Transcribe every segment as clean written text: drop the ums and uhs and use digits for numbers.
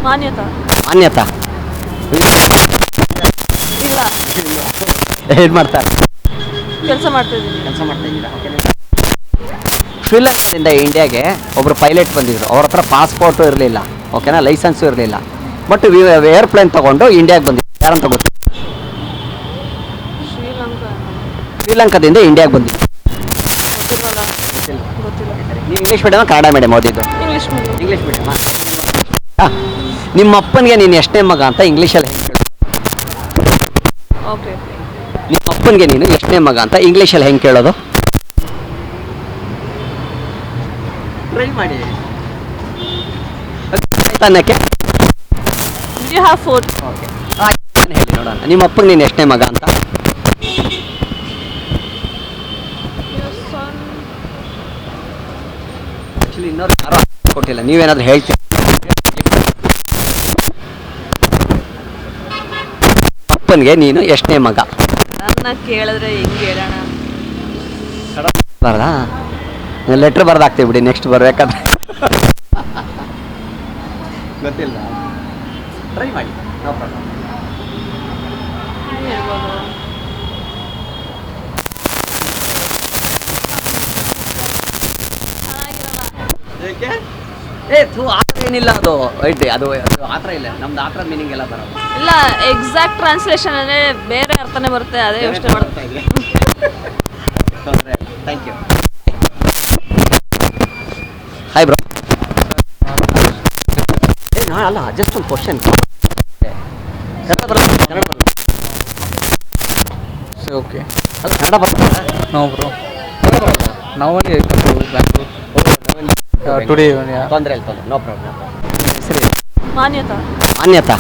ಮಾನ್ಯತಾ. ಮಾನ್ಯತಾ ಇಲ್ಲ, ಏನು ಮಾಡ್ತಾರೆ? ಕೆಲಸ ಮಾಡ್ತಾ ಇದ್ದೀನಿ. ಕೆಲಸ ಮಾಡ್ತಾ ಇದ್ದೀರಾ? ಶ್ರೀಲಂಕಾದಿಂದ ಇಂಡಿಯಾಗೆ ಒಬ್ಬರು ಪೈಲಟ್ ಬಂದಿದ್ರು. ಅವ್ರ ಹತ್ರ ಪಾಸ್ಪೋರ್ಟು ಇರಲಿಲ್ಲ, ಓಕೆನಾ, ಲೈಸೆನ್ಸು ಇರಲಿಲ್ಲ. ಬಟ್ ಏರ್ಪ್ಲೇನ್ ತೊಗೊಂಡು ಇಂಡಿಯಾಗೆ ಬಂದಿದ್ರು. ಯಾರಂತ ಗೊತ್ತು? ಶ್ರೀಲಂಕಾ. ಶ್ರೀಲಂಕಾದಿಂದ ಇಂಡಿಯಾಗೆ ಬಂದಿದ್ರು. ಗೊತ್ತಿಲ್ವಲ್ಲ? ಗೊತ್ತಿಲ್ಲ. ನೀವು ಇಂಗ್ಲೀಷ್ ಮೀಡಿಯಮ್ ಕನ್ನಡ ಮೀಡಿಯಮ್ ಓದಿದ್ದು? English medium. English medium. ನಿಮ್ಮ ಅಪ್ಪನಿಗೆ ನೀನು ಎಷ್ಟನೇ ಮಗ ಅಂತ ಇಂಗ್ಲೀಷಲ್ಲಿ ಹೇಳು. ಓಕೆ. ನಿಮ್ಮ ಅಪ್ಪನಿಗೆ ನೀನು ಎಷ್ಟನೇ ಮಗ ಅಂತ ಇಂಗ್ಲೀಷಲ್ಲಿ ಹೆಂಗೆ ಕೇಳೋದು? ಟ್ರೈ ಮಾಡಿ ಅನ್ನಕ್ಕೆ. You have 4. ಓಕೆ, ಹೇಳಿ ನೋಡೋಣ. ನಿಮ್ಮ ಅಪ್ಪನಿಗೆ ನೀನು ಎಷ್ಟನೇ ಮಗ ಅಂತ? ಆ್ಯಕ್ಚುಲಿ ಇನ್ನೊಂದು ಯಾರೋ ಕೊಟ್ಟಿಲ್ಲ, ನೀವೇನಾದರೂ ಹೇಳ್ತೀರಿ? ಅಪ್ಪನಿಗೆ ನೀನು ಎಷ್ಟನೇ ಮಗ? ನನ್ನ ಕೇಳಿದ್ರೆ ಹೆಂಗೆ ಹೇಳೋಣ? ಬರದಾ? ಲೆಟ್ರ್ ಬರ್ದಾಕ್ತೀವಿ ಬಿಡಿ, ನೆಕ್ಸ್ಟ್ ಬರ್ಬೇಕಾದ್ರೆ. ಗೊತ್ತಿಲ್ಲ, ಟ್ರೈ ಮಾಡಿ. No problem. ಹೇಳ್ಬೋದು. ಏಕೆ? ಆ ಥರ ಏನಿಲ್ಲ, ಅದು ಐಟಿ, ಅದು ಆ ಥರ ಇಲ್ಲ. ನಮ್ದು ಆ ಥರ ಮೀನಿಂಗ್ ಎಲ್ಲ ಬರೋದು ಇಲ್ಲ, ಎಕ್ಸಾಕ್ಟ್ ಟ್ರಾನ್ಸ್ಲೇಷನ್ ಅಂದರೆ ಬೇರೆ ಅರ್ಥನೇ ಬರುತ್ತೆ, ಅದೇ ಯೋಚನೆ ಮಾಡ್ತಾ ಇದ್ವಿ. ತೊಂದರೆ ಇಲ್ಲ. Thank you. Hi bro. ಅಲ್ಲ, ಜಸ್ಟ್ ಒಂದು ಕ್ವಶನ್. ಕನ್ನಡ ಬರೋದು? ಕನ್ನಡ ಬರೋದು? ಓಕೆ. ಅಲ್ಲ, ಕನ್ನಡ ಬರ್ತದೆ? No bro. ನಾವು only come to Bangalore today. ತೊಂದರೆ ಇಲ್ಲ, ತೊಂದರೆ, ನೋ ಪ್ರಾಬ್ಲಮ್. ಸರಿ. ಮಾನ್ಯತಾ. ಮಾನ್ಯತಾ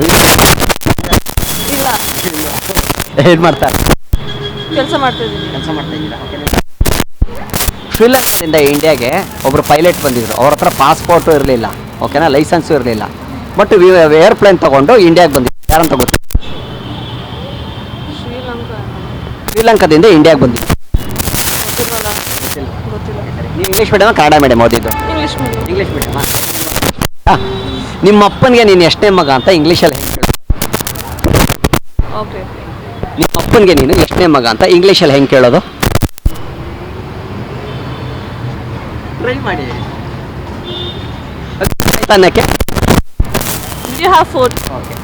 ಇಲ್ಲ, ಏನು ಮಾಡ್ತಾರೆ? ಕೆಲಸ ಮಾಡ್ತಾ ಇದ್ದೀನಿ. ಕೆಲಸ ಮಾಡ್ತಾ ಇದ್ದೀರಾ? ಶ್ರೀಲಂಕಾದಿಂದ ಇಂಡಿಯಾಗೆ ಒಬ್ಬರು ಪೈಲಟ್ ಬಂದಿದ್ರು. ಅವ್ರ ಹತ್ರ ಪಾಸ್ಪೋರ್ಟು ಇರಲಿಲ್ಲ, ಓಕೆನಾ, ಲೈಸೆನ್ಸು ಇರಲಿಲ್ಲ. ಬಟ್ ಏರ್ಪ್ಲೇನ್ ತೊಗೊಂಡು ಇಂಡಿಯಾಗೆ ಬಂದಿದ್ರು. ಯಾರಂತ ಗೊತ್ತು? ಶ್ರೀಲಂಕಾ. ಶ್ರೀಲಂಕಾದಿಂದ ಇಂಡಿಯಾಗೆ ಬಂದಿದ್ರು. ಗೊತ್ತಿಲ್ವಲ್ಲ? ಗೊತ್ತಿಲ್ಲ. ನೀವು ಇಂಗ್ಲೀಷ್ ಮೀಡಿಯಮ್ ಕನ್ನಡ ಮೀಡಿಯಮ್ ಓದಿದ್ದು? English medium. English medium. ನಿಮ್ಮ ಅಪ್ಪನಿಗೆ ನೀನು ಎಷ್ಟನೇ ಮಗ ಅಂತ ಇಂಗ್ಲೀಷಲ್ಲಿ ಹೇಳು. ಓಕೆ. ನಿಮ್ಮ ಅಪ್ಪನಿಗೆ ನೀನು ಎಷ್ಟನೇ ಮಗ ಅಂತ ಇಂಗ್ಲೀಷಲ್ಲಿ ಹೆಂಗೆ ಕೇಳೋದು? ಟ್ರೈ ಮಾಡಿ ಅನ್ನಕ್ಕೆ. You have 4. ಓಕೆ,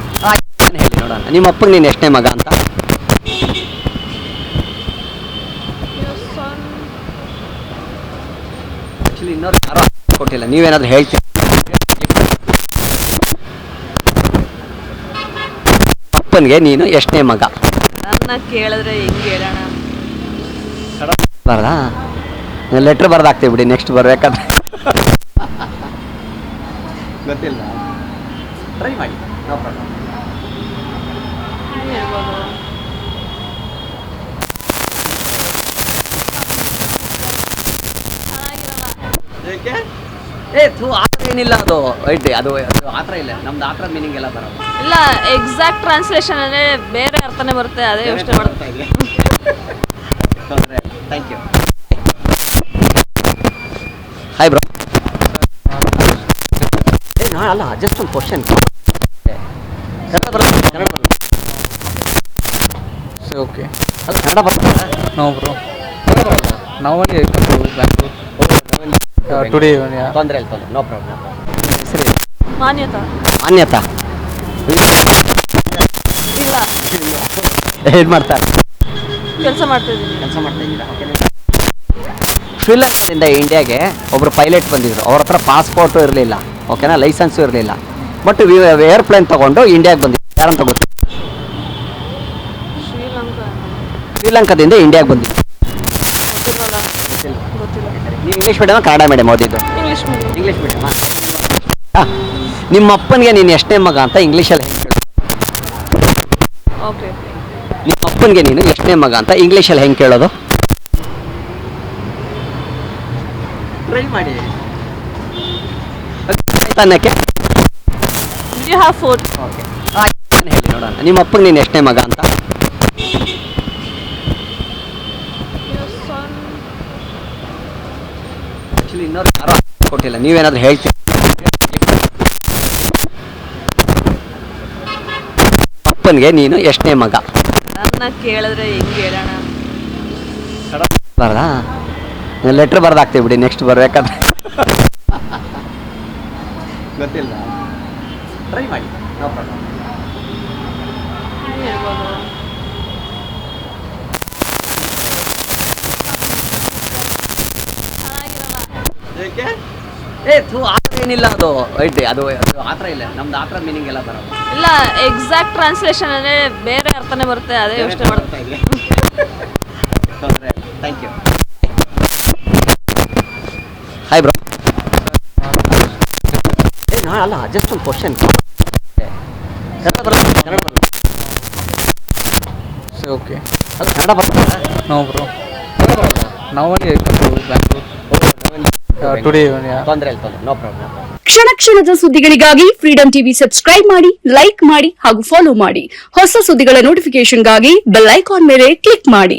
ಹೇಳಿ ನೋಡೋಣ. ನಿಮ್ಮ ಅಪ್ಪನಿಗೆ ನೀನು ಎಷ್ಟನೇ ಮಗ ಅಂತ? ಆ್ಯಕ್ಚುಲಿ ಇನ್ನೊಂದು ಯಾರೋ ಕೊಟ್ಟಿಲ್ಲ, ನೀವೇನಾದರೂ ಹೇಳ್ತೀರಿ? ಅಪ್ಪನಿಗೆ ನೀನು ಎಷ್ಟನೇ ಮಗ? ನನ್ನ ಕೇಳಿದ್ರೆ ಹೆಂಗೆ ಹೇಳೋಣ? ಬರದಾ? ಲೆಟ್ರ್ ಬರ್ದಾಕ್ತೀವಿ ಬಿಡಿ, ನೆಕ್ಸ್ಟ್ ಬರ್ಬೇಕಾದ್ರೆ. ಗೊತ್ತಿಲ್ಲ, ಟ್ರೈ ಮಾಡಿ. No problem. ಹೇಳ್ಬೋದು. ಏಕೆ? ಆ ಥರ ಏನಿಲ್ಲ, ಅದು ಐಟಿ, ಅದು ಆ ಥರ ಇಲ್ಲ. ನಮ್ದು ಆ ಥರ ಮೀನಿಂಗ್ ಎಲ್ಲ ಬರೋದು ಇಲ್ಲ, ಎಕ್ಸಾಕ್ಟ್ ಟ್ರಾನ್ಸ್ಲೇಷನ್ ಅಂದರೆ ಬೇರೆ ಅರ್ಥನೇ ಬರುತ್ತೆ, ಅದೇ ಯೋಚನೆ ಮಾಡ್ತಾ ಇದ್ವಿ. ತೊಂದರೆ ಇಲ್ಲ. Thank you. Hi bro. ಅಲ್ಲ, ಜಸ್ಟ್ ಒಂದು ಕ್ವಶನ್. ಕನ್ನಡ ಬರೋದು? ಕನ್ನಡ ಬರೋದು? ಓಕೆ. ಅಲ್ಲ, ಕನ್ನಡ ಬರ್ತದೆ? No bro. ನಾವು only come to Bangalore today. ತೊಂದರೆ ಇಲ್ಲ, ತೊಂದರೆ, ನೋ ಪ್ರಾಬ್ಲಮ್. ಸರಿ. ಮಾನ್ಯತಾ. ಮಾನ್ಯತಾ ಇಲ್ಲ, ಏನು ಮಾಡ್ತಾರೆ? ಕೆಲಸ ಮಾಡ್ತಾ ಇದ್ದೀನಿ. ಕೆಲಸ ಮಾಡ್ತಾ ಇದ್ದೀರಾ? ಶ್ರೀಲಂಕಾದಿಂದ ಇಂಡಿಯಾಗೆ ಒಬ್ಬರು ಪೈಲಟ್ ಬಂದಿದ್ರು. ಅವ್ರ ಹತ್ರ ಪಾಸ್ಪೋರ್ಟು ಇರಲಿಲ್ಲ, ಓಕೆನಾ, ಲೈಸೆನ್ಸು ಇರಲಿಲ್ಲ. ಬಟ್ ಏರ್ಪ್ಲೇನ್ ತೊಗೊಂಡು ಇಂಡಿಯಾಗೆ ಬಂದಿದ್ರು. ಯಾರಂತ ಗೊತ್ತು? ಶ್ರೀಲಂಕಾ. ಶ್ರೀಲಂಕಾದಿಂದ ಇಂಡಿಯಾಗೆ ಬಂದಿದ್ರು. ಗೊತ್ತಿಲ್ವಲ್ಲ? ಗೊತ್ತಿಲ್ಲ. ನೀವು ಇಂಗ್ಲೀಷ್ ಮೀಡಿಯಮ್ ಕನ್ನಡ ಮೀಡಿಯಮ್ ಓದಿದ್ದು? English medium. English medium. ನಿಮ್ಮ ಅಪ್ಪನಿಗೆ ನೀನು ಎಷ್ಟನೇ ಮಗ ಅಂತ ಇಂಗ್ಲೀಷಲ್ಲಿ ಹೇಳು. ಓಕೆ. ನಿಮ್ಮ ಅಪ್ಪನಿಗೆ ನೀನು ಎಷ್ಟನೇ ಮಗ ಅಂತ ಇಂಗ್ಲೀಷಲ್ಲಿ ಹೆಂಗೆ ಕೇಳೋದು? ಟ್ರೈ ಮಾಡಿ ಅನ್ನಕ್ಕೆ. You have 4. ಓಕೆ, ಹೇಳಿ ನೋಡೋಣ. ನಿಮ್ಮ ಅಪ್ಪನಿಗೆ ನೀನು ಎಷ್ಟನೇ ಮಗ ಅಂತ? ಆ್ಯಕ್ಚುಲಿ ಇನ್ನೊಂದು ಯಾರೋ ಕೊಟ್ಟಿಲ್ಲ, ನೀವೇನಾದರೂ ಹೇಳ್ತೀರಿ? ಅಪ್ಪನಿಗೆ ನೀನು ಎಷ್ಟನೇ ಮಗ? ನನ್ನ ಕೇಳಿದ್ರೆ ಹೆಂಗೆ ಹೇಳೋಣ? ಬರ್ದಾ ಲೆಟ್ರ್ ಬರ್ದಾಕ್ತೀವಿ ಬಿಡಿ ನೆಕ್ಸ್ಟ್ ಬರ್ಬೇಕಾದ್ರೆ. ಗೊತ್ತಿಲ್ಲ, ಟ್ರೈ ಮಾಡಿ, ನೋ ಪ್ರಾಬ್ಲಮ್. ಹೇಳ್ಬೋದು. ಆ ಥರ ಏನಿಲ್ಲ, ಅದು ಐತೆ, ಅದು ಆ ಥರ ಇಲ್ಲ. ನಮ್ದು ಆ ಥರ ಮೀನಿಂಗ್ ಎಲ್ಲ ಬರೋದು ಇಲ್ಲ, ಎಕ್ಸಾಕ್ಟ್ ಟ್ರಾನ್ಸ್ಲೇಷನ್ ಅಂದ್ರೆ ಬೇರೆ ಅರ್ಥನೇ ಬರುತ್ತೆ, ಅದೇ ಯೋಚನೆ ಮಾಡ್ತಾ ಇದ್ವಿ. Thank you. Hi bro. ಅಲ್ಲ, ಜಸ್ಟ್ ಒಂದು ಕ್ವಶನ್. ಕನ್ನಡ ಬರುತ್ತೆ? ಕನ್ನಡ ಬರುತ್ತೆ? ಓಕೆ. ಅದು ಕನ್ನಡ ಬರುತ್ತೆ? No bro. ನಾವು only come to Bangalore. Today, yeah. ತೊಂದರೆ ಇಲ್ಲ, ನೋ ಪ್ರಾಬ್ಲಮ್. ಕ್ಷಣ ಕ್ಷಣದ ಸುದ್ದಿಗಳಿಗಾಗಿ ಫ್ರೀಡಂ ಟಿವಿ ಸಬ್ಸ್ಕ್ರೈಬ್ ಮಾಡಿ, ಲೈಕ್ ಮಾಡಿ ಹಾಗೂ ಫಾಲೋ ಮಾಡಿ. ಹೊಸ ಸುದ್ದಿಗಳ ನೋಟಿಫಿಕೇಶನ್ಗಾಗಿ ಬೆಲ್ ಐಕಾನ್ ಮೇಲೆ ಕ್ಲಿಕ್ ಮಾಡಿ.